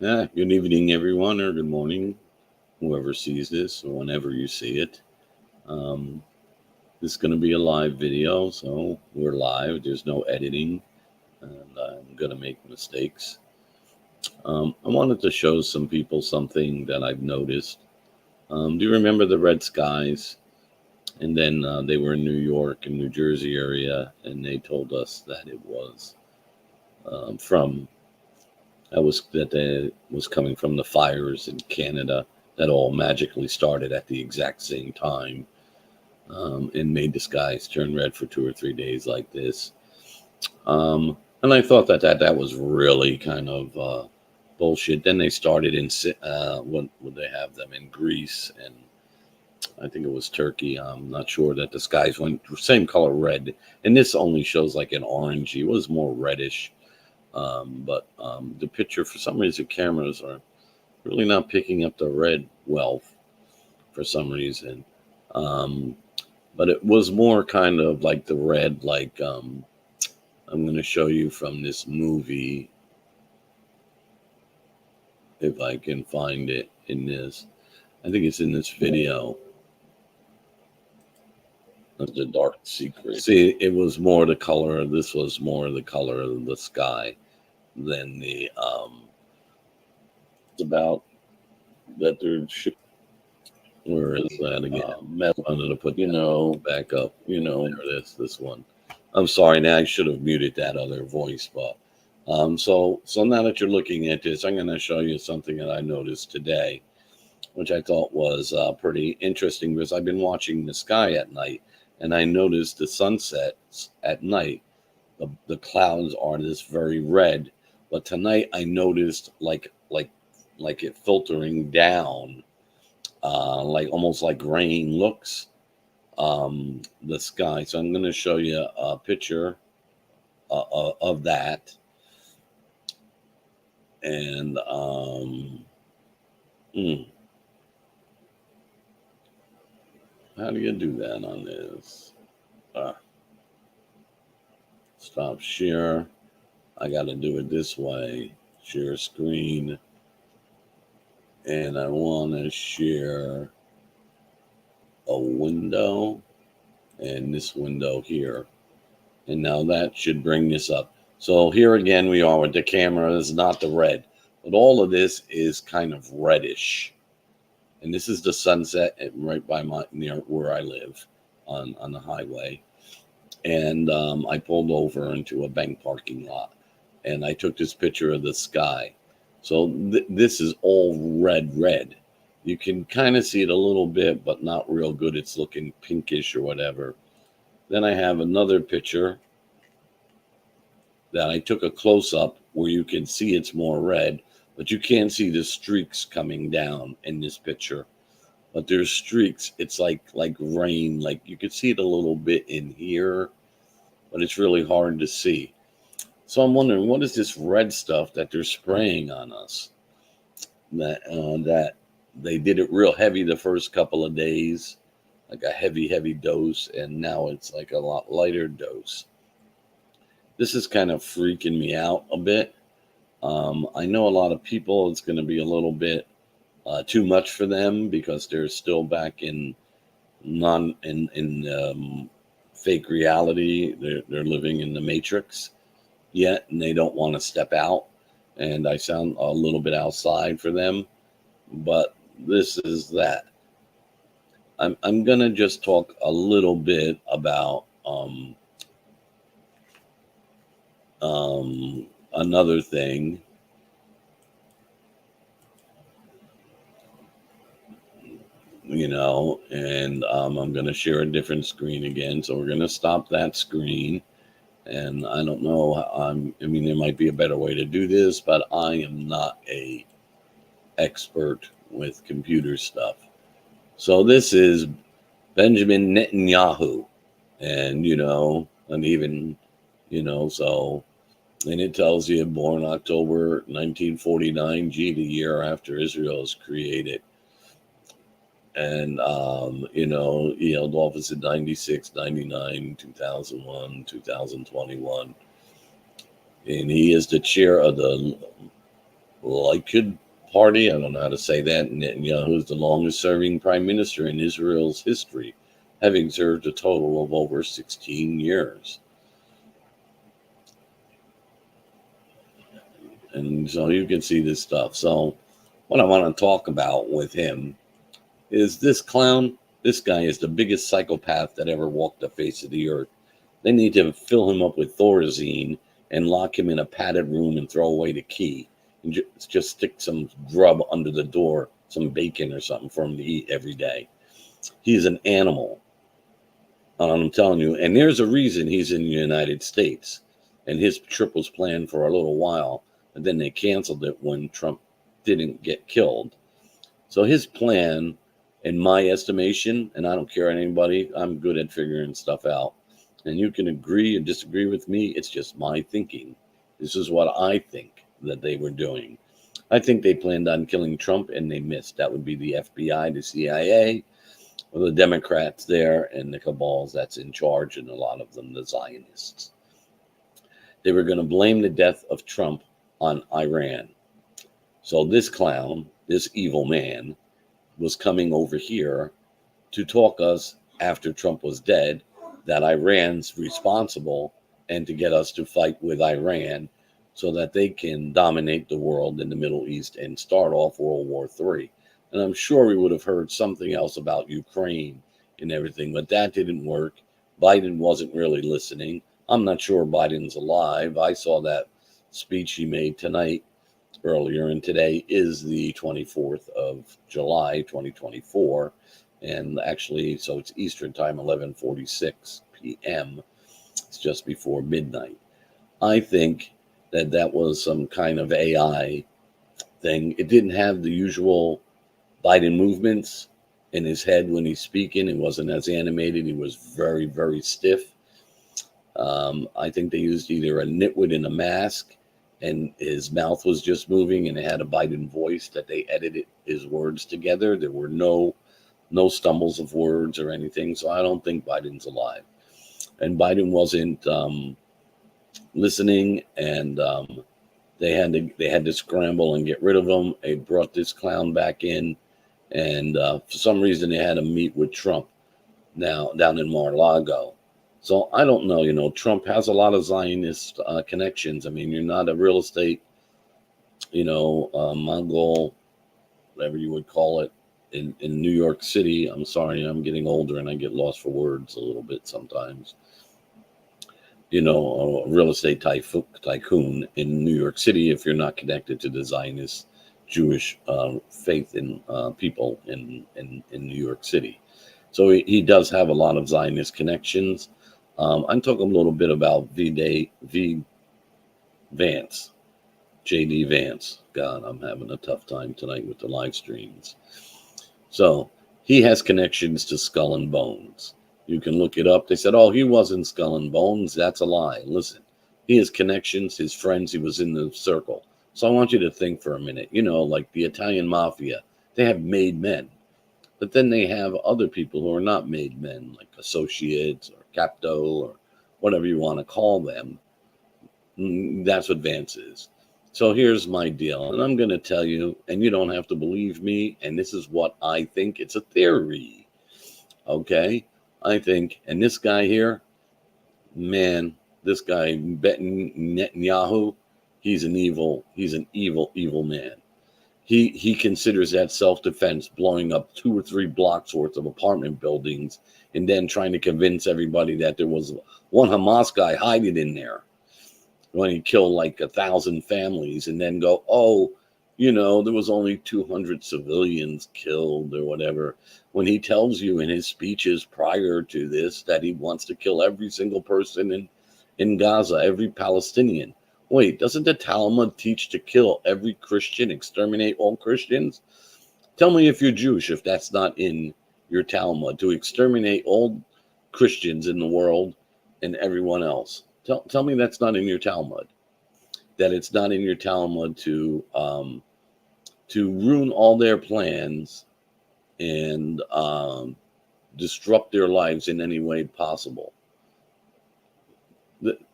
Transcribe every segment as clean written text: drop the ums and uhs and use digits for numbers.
Good evening, everyone, or good morning, whoever sees this, or whenever you see it. Um, this is going to be a live video, so we're live. There's no editing, and I'm going to make mistakes. I wanted to show some people something that I've noticed. Do you remember the red skies? And then they were in New York and New Jersey area, and they told us that it was from that was coming from the fires in Canada that all magically started at the exact same time, and made the skies turn red for 2 or 3 days like this. And I thought that was really kind of bullshit. Then they started in what would they have them in Greece, and I think it was Turkey. I'm not sure that the skies went same color red, and this only shows like an orangey. It was more reddish. But the picture, for some reason, cameras are really not picking up the red well for some reason. Um, but it was more kind of like the red, like I'm going to show you from this movie if I can find it in this. I think it's in this video. That's the dark secret. See, it was more the color. This was more the color of the sky than the. It's about that they're shipping. Where is that again? Metal under to put, back up, there, this one. I'm sorry, now I should have muted that other voice, but so now that you're looking at this, I'm going to show you something that I noticed today, which I thought was pretty interesting because I've been watching the sky at night, and I noticed the sunsets at night. The clouds are this very red, but tonight I noticed like it filtering down, like almost like rain looks, the sky. So I'm going to show you a picture of that. And how do you do that on this? Stop share. I got to do it this way. Share screen. And I want to share a window and this window here. And now that should bring this up. So here again we are with the camera is not the red, but all of this is kind of reddish. And this is the sunset right by near where I live on the highway. And I pulled over into a bank parking lot, and I took this picture of the sky. So this is all red. You can kind of see it a little bit, but not real good. It's looking pinkish or whatever. Then I have another picture that I took a close-up where you can see it's more red, but you can't see the streaks coming down in this picture. But there's streaks. It's like rain. Like you can see it a little bit in here, but it's really hard to see. So I'm wondering, what is this red stuff that they're spraying on us? That they did it real heavy the first couple of days, like a heavy dose, and now it's like a lot lighter dose. This is kind of freaking me out a bit. I know a lot of people, it's going to be a little bit too much for them because they're still back in fake reality. They're living in the matrix yet, and they don't want to step out. And I sound a little bit outside for them, but this is that. I'm gonna just talk a little bit about another thing. And I'm going to share a different screen again. So we're going to stop that screen. And I don't know. I mean, there might be a better way to do this, but I am not a expert with computer stuff. So this is Benjamin Netanyahu, and and even so, and it tells you born October 1949 G, the year after Israel was created. And he held office in 96, 99, 2001, 2021. And he is the chair of the Likud Party, I don't know how to say that. Netanyahu is the longest serving prime minister in Israel's history, having served a total of over 16 years. And so you can see this stuff. So what I want to talk about with him is this clown. This guy is the biggest psychopath that ever walked the face of the earth. They need to fill him up with Thorazine and lock him in a padded room and throw away the key. And just stick some grub under the door, some bacon or something for him to eat every day. He's an animal. I'm telling you. And there's a reason he's in the United States. And his trip was planned for a little while. And then they canceled it when Trump didn't get killed. So his plan, in my estimation, and I don't care anybody, I'm good at figuring stuff out. And you can agree or disagree with me. It's just my thinking. This is what I think that they were doing. I think they planned on killing Trump and they missed. That would be the FBI, the CIA, or the Democrats there and the cabals that's in charge, and a lot of them, the Zionists. They were going to blame the death of Trump on Iran. So this clown, this evil man, was coming over here to talk us after Trump was dead that Iran's responsible and to get us to fight with Iran so that they can dominate the world in the Middle East and start off World War III. And I'm sure we would have heard something else about Ukraine and everything, but that didn't work. Biden wasn't really listening. I'm not sure Biden's alive. I saw that speech he made tonight earlier, and today is the 24th of July, 2024. And actually, so it's Eastern time, 11:46 p.m. It's just before midnight. I think that was some kind of AI thing. It didn't have the usual Biden movements in his head when he's speaking. It wasn't as animated. He was very, very stiff. I think they used either a nitwit in a mask and his mouth was just moving and it had a Biden voice that they edited his words together. There were no stumbles of words or anything. So I don't think Biden's alive. And Biden wasn't listening, and they had to scramble and get rid of him. They brought this clown back in, and for some reason they had to meet with Trump now down in Mar-a-Lago. So I don't know. Trump has a lot of Zionist connections. I mean, you're not a real estate, Mongol, whatever you would call it, in New York City. I'm sorry, I'm getting older and I get lost for words a little bit sometimes. A real estate tycoon in New York City if you're not connected to the Zionist Jewish faith in people in New York City. So he does have a lot of Zionist connections. I'm talking a little bit about Vance, J.D. Vance. God, I'm having a tough time tonight with the live streams. So he has connections to Skull and Bones. You can look it up. They said, oh, he wasn't Skull and Bones. That's a lie. Listen, he has connections, his friends. He was in the circle. So I want you to think for a minute, like the Italian mafia, they have made men. But then they have other people who are not made men, like associates or capto or whatever you want to call them. That's what Vance is. So here's my deal. And I'm going to tell you, and you don't have to believe me. And this is what I think. It's a theory. Okay? I think, and this guy here, man, this guy, Netanyahu, he's an evil man. He considers that self-defense, blowing up 2 or 3 blocks worth of apartment buildings and then trying to convince everybody that there was one Hamas guy hiding in there when he killed like 1,000 families, and then go, oh, there was only 200 civilians killed or whatever, when he tells you in his speeches prior to this that he wants to kill every single person in Gaza, every Palestinian. Wait, doesn't the Talmud teach to kill every Christian, exterminate all Christians? Tell me if you're Jewish, if that's not in your Talmud, to exterminate all Christians in the world and everyone else. Tell me that's not in your Talmud. That it's not in your Talmud to ruin all their plans and disrupt their lives in any way possible.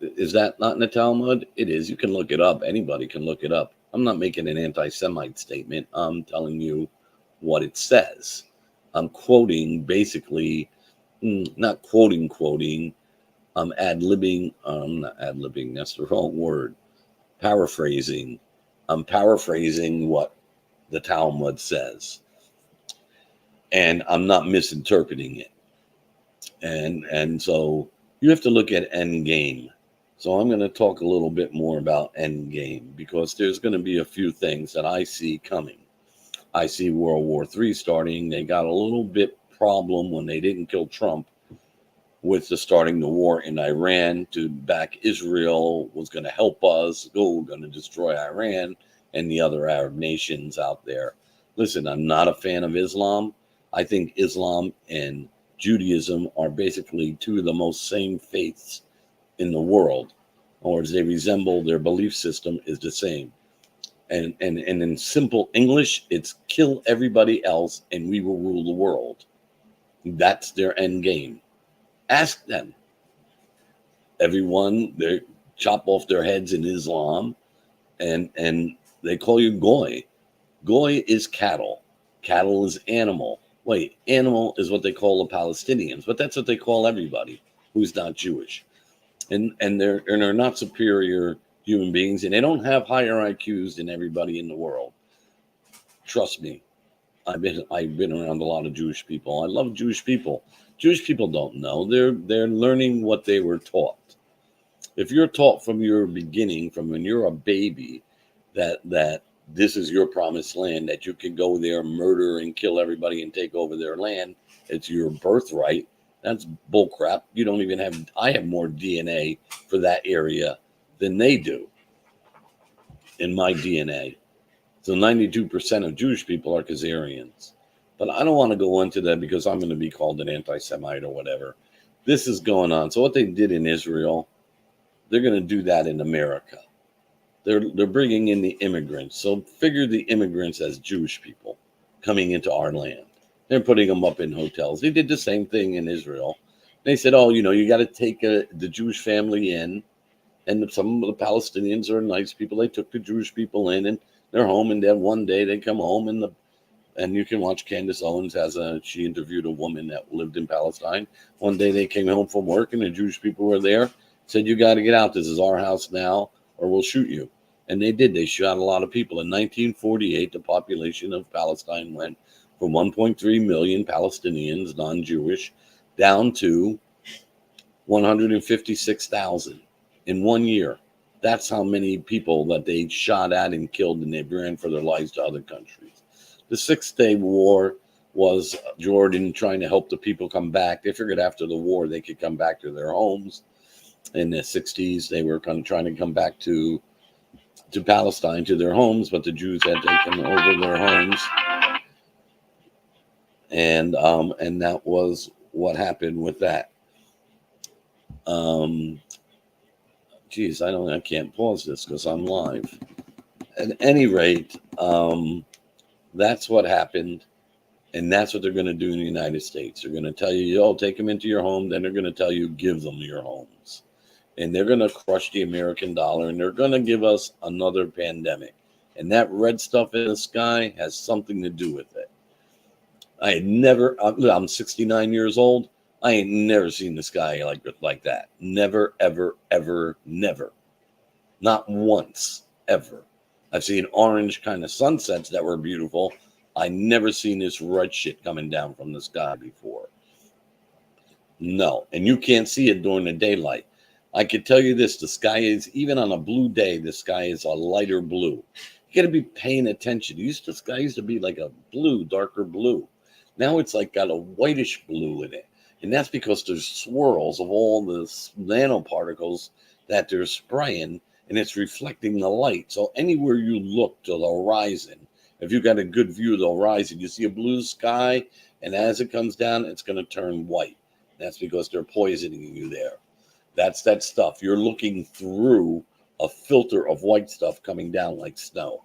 Is that not in the Talmud? It is. You can look it up. Anybody can look it up. I'm not making an anti-Semite statement. I'm telling you what it says. I'm quoting basically, not quoting. I'm ad-libbing. Not ad-libbing. That's the wrong word. Paraphrasing. I'm paraphrasing what the Talmud says, and I'm not misinterpreting it. And so you have to look at end game. So I'm going to talk a little bit more about end game because there's going to be a few things that I see coming. I see World War III starting. They got a little bit problem when they didn't kill Trump with the starting the war in Iran to back Israel was going to help us. We're going to destroy Iran and the other Arab nations out there. Listen, I'm not a fan of Islam. I think Islam and Judaism are basically two of the most same faiths in the world, or as they resemble, their belief system is the same. And in simple English, it's kill everybody else and we will rule the world. That's their end game. Ask them. Everyone, they chop off their heads in Islam and they call you Goy. Goy is cattle. Cattle is animal. Wait, animal is what they call the Palestinians, but that's what they call everybody who's not Jewish. And they're not superior human beings, and they don't have higher IQs than everybody in the world. Trust me. I've been around a lot of Jewish people. I love Jewish people. Jewish people don't know. They're learning what they were taught. If you're taught from your beginning, from when you're a baby, that this is your promised land, that you can go there, murder and kill everybody and take over their land, it's your birthright. That's bullcrap. You don't even have, I have more DNA for that area than they do in my DNA. So 92% of Jewish people are Khazarians. But I don't want to go into that because I'm going to be called an anti-Semite or whatever. This is going on. So what they did in Israel, they're going to do that in America. They're bringing in the immigrants. So figure the immigrants as Jewish people coming into our land. They're putting them up in hotels. They did the same thing in Israel. They said, oh, you got to take the Jewish family in. And some of the Palestinians are nice people. They took the Jewish people in and they're home. And then one day they come home and you can watch Candace Owens she interviewed a woman that lived in Palestine. One day they came home from work and the Jewish people were there, said, you got to get out. This is our house now or we'll shoot you. And they did. They shot a lot of people. In 1948, the population of Palestine went from 1.3 million Palestinians, non-Jewish, down to 156,000 in 1 year. That's how many people that they shot at and killed, and they ran for their lives to other countries. The 6-Day War was Jordan trying to help the people come back. They figured after the war they could come back to their homes. In the 60s, they were trying to come back to Palestine, to their homes, but the Jews had taken over their homes. And that was what happened with that. Geez, I can't pause this because I'm live. At any rate, that's what happened. And that's what they're going to do in the United States. They're going to tell you, take them into your home. Then they're going to tell you, give them your homes. And they're going to crush the American dollar. And they're going to give us another pandemic. And that red stuff in the sky has something to do with it. I'm 69 years old. I ain't never seen the sky like that. Never, ever, ever, never. Not once, ever. I've seen orange kind of sunsets that were beautiful. I never seen this red shit coming down from the sky before. No, and you can't see it during the daylight. I could tell you this, the sky is, even on a blue day, the sky is a lighter blue. You got to be paying attention. The sky used to be like a blue, darker blue. Now it's like got a whitish blue in it. And that's because there's swirls of all the nanoparticles that they're spraying, and it's reflecting the light. So anywhere you look to the horizon, if you got a good view of the horizon, you see a blue sky, and as it comes down, it's going to turn white. That's because they're poisoning you there. That's that stuff. You're looking through a filter of white stuff coming down like snow,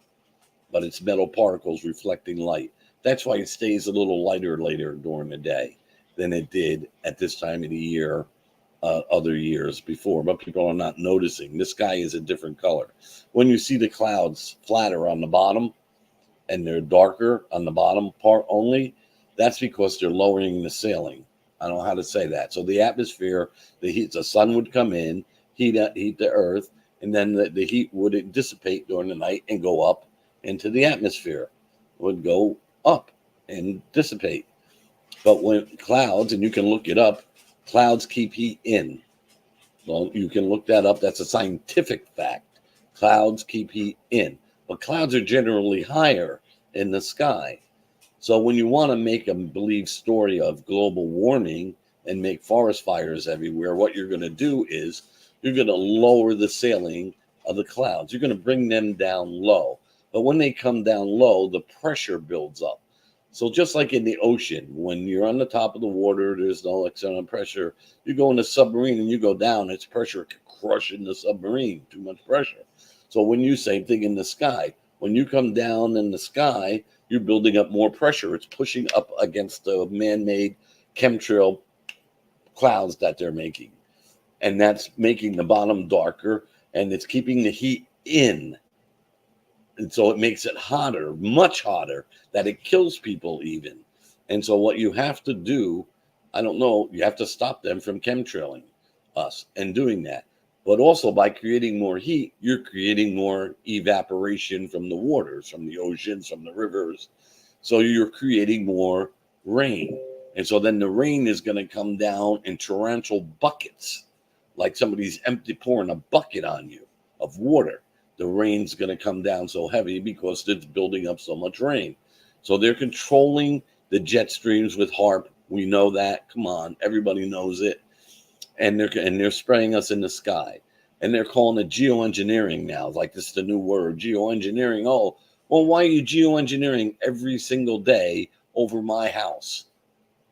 but it's metal particles reflecting light. That's why it stays a little lighter later during the day than it did at this time of the year other years before, but people are not noticing. The sky is a different color. When you see the clouds flatter on the bottom and they're darker on the bottom part only, that's because they're lowering the ceiling. I don't know how to say that. So the atmosphere, the sun would come in, heat the earth, and then the heat would dissipate during the night and go up into the atmosphere. It would go up and dissipate. But when clouds, and you can look it up, clouds keep heat in. Well, you can look that up. That's a scientific fact. Clouds keep heat in. But clouds are generally higher in the sky. So when you want to make a believe story of global warming and make forest fires everywhere, what you're going to do is you're going to lower the ceiling of the clouds. You're going to bring them down low. But when they come down low, the pressure builds up. So just like in the ocean, when you're on the top of the water, there's no external pressure. You go in a submarine and you go down, it's pressure crushing the submarine, too much pressure. So when you same thing in the sky, when you come down in the sky, you're building up more pressure. It's pushing up against the man-made chemtrail clouds that they're making. And that's making the bottom darker, and it's keeping the heat in. And so it makes it hotter, much hotter, that it kills people even. And so what you have to do, I don't know, you have to stop them from chemtrailing us and doing that. But also by creating more heat, you're creating more evaporation from the waters, from the oceans, from the rivers. So you're creating more rain. And so then the rain is going to come down in torrential buckets, like somebody's pouring a bucket on you of water. The rain's going to come down so heavy because it's building up so much rain. So they're controlling the jet streams with HAARP. We know that. Come on, everybody knows it. And they're spraying us in the sky. And they're calling it geoengineering now. Like this is the new word, geoengineering. Oh, well, why are you geoengineering every single day over my house?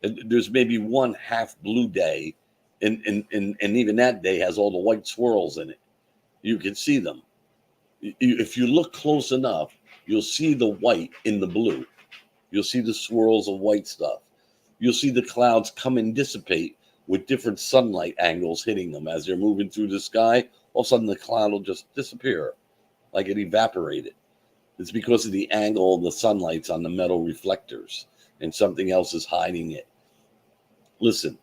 There's maybe one half blue day, and even that day has all the white swirls in it. You can see them. If you look close enough, you'll see the white in the blue. You'll see the swirls of white stuff. You'll see the clouds come and dissipate with different sunlight angles hitting them as they're moving through the sky. All of a sudden, the cloud will just disappear, like it evaporated. It's because of the angle of the sunlight's on the metal reflectors, and something else is hiding it. Listen,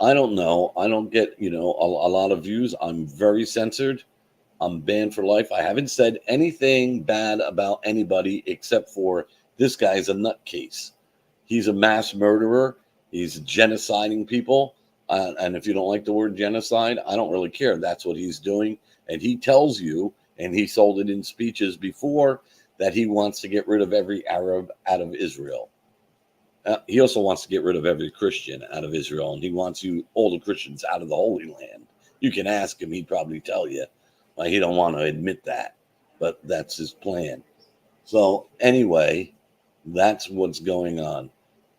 I don't know. I don't get, a lot of views. I'm very censored. I'm banned for life. I haven't said anything bad about anybody except for this guy's a nutcase. He's a mass murderer. He's genociding people. And if you don't like the word genocide, I don't really care. That's what he's doing. And he tells you, and he sold it in speeches before, that he wants to get rid of every Arab out of Israel. He also wants to get rid of every Christian out of Israel. And he wants all the Christians out of the Holy Land. You can ask him. He'd probably tell you. He don't want to admit that, but that's his plan. So anyway, that's what's going on.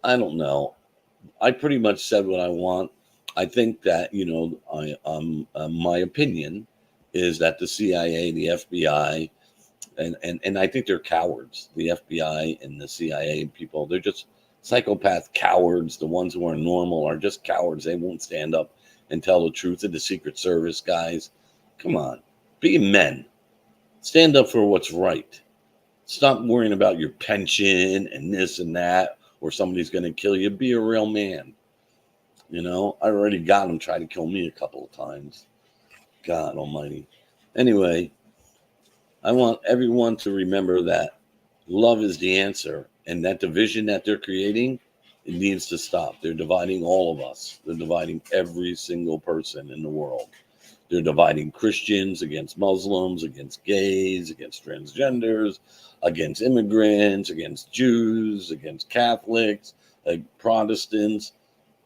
I don't know. I pretty much said what I want. I think that, my opinion is that the CIA, the FBI, and I think they're cowards. The FBI and the CIA people, they're just psychopath cowards. The ones who are normal are just cowards. They won't stand up and tell the truth. And the Secret Service guys, come on. Be men. Stand up for what's right. Stop worrying about your pension and this and that, or somebody's going to kill you. Be a real man. I already got him try to kill me a couple of times. God almighty. Anyway, I want everyone to remember that love is the answer, and that division that they're creating, it needs to stop. They're dividing all of us. They're dividing every single person in the world. They're dividing Christians against Muslims, against gays, against transgenders, against immigrants, against Jews, against Catholics, Protestants.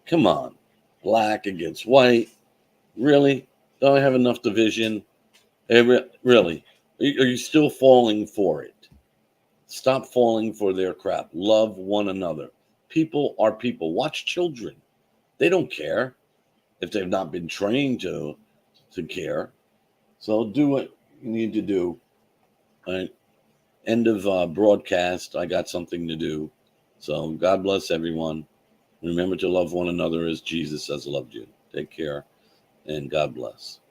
Come on. Black against white. Really? Don't I have enough division? Really? Are you still falling for it? Stop falling for their crap. Love one another. People are people. Watch children. They don't care if they've not been trained to care. So do what you need to do. All right. End of broadcast. I got something to do. So God bless everyone. Remember to love one another as Jesus has loved you. Take care and God bless.